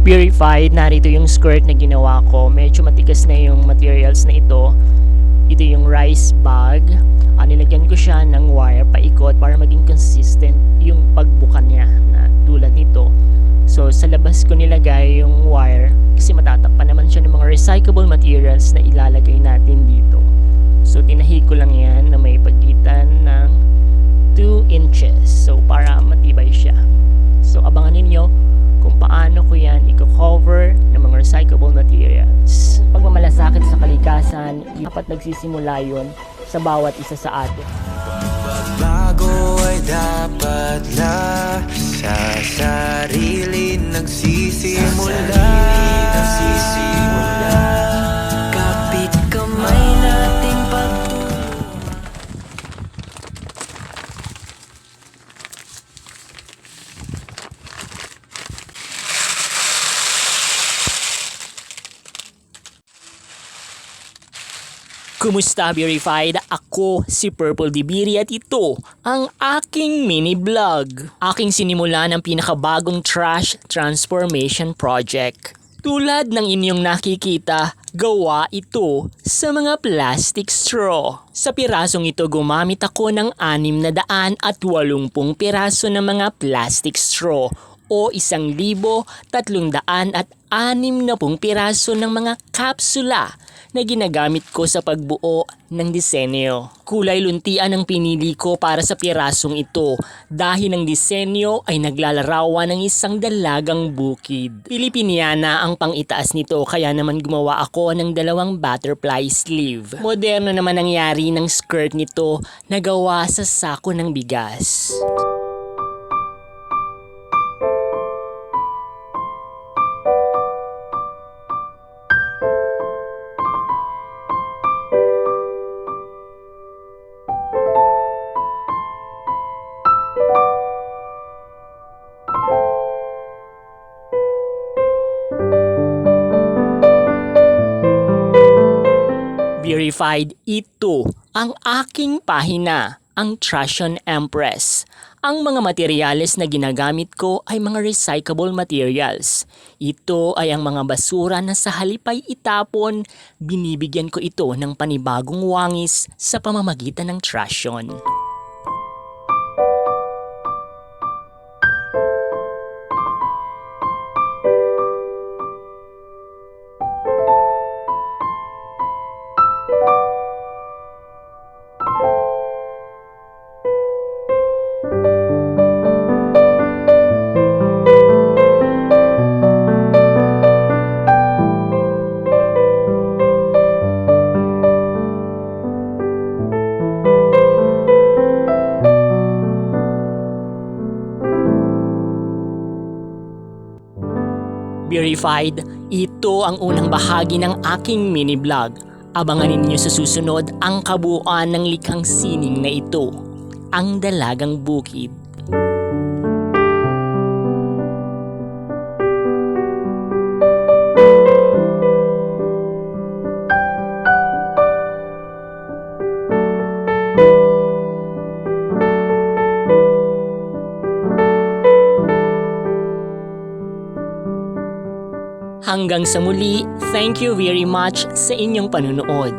Purified, narito yung skirt na ginawa ko. Medyo matigas na yung materials na ito. Ito yung rice bag. Nilagyan ko siya ng wire paikot para maging consistent yung pagbukan niya na tulad nito. So sa labas ko nilagay yung wire kasi matatakpan naman siya ng mga recyclable materials na ilalagay natin dito. So tinahi ko lang yan na may pagitan ng 2 inches. So para matibay siya. So abangan ninyo kung paano ko yan i-cover ng mga recyclable materials. Pagmamalasakit sa kalikasan, dapat nagsisimula yun sa bawat isa sa atin. Bago ay dapat lang sa sarili nagsisimula. Kapit kamay nating pagtulong. Kumusta Verified? Ako si Purple Dibiri at ito ang aking mini vlog. Aking sinimula ng pinakabagong trash transformation project. Tulad ng inyong nakikita, gawa ito sa mga plastic straw. Sa pirasong ito gumamit ako ng 680 piraso ng mga plastic straw o 1,360 piraso ng mga kapsula na ginagamit ko sa pagbuo ng disenyo. Kulay luntian ang pinili ko para sa pirasong ito dahil ang disenyo ay naglalarawan ng isang dalagang bukid. Pilipiniana ang pang-itaas nito kaya naman gumawa ako ng 2 butterfly sleeve. Moderno naman ang yari ng skirt nito na gawa sa sako ng bigas. Verified, ito ang aking pahina, ang Trashon Empress. Ang mga materyales na ginagamit ko ay mga recyclable materials. Ito ay ang mga basura na sa halip ay itapon, binibigyan ko ito ng panibagong wangis sa pamamagitan ng Trashon. Verified, ito ang unang bahagi ng aking mini vlog. Abangan ninyo sa susunod ang kabuuan ng likhang sining na ito, ang Dalagang Bukid. Hanggang sa muli, thank you very much sa inyong panunood.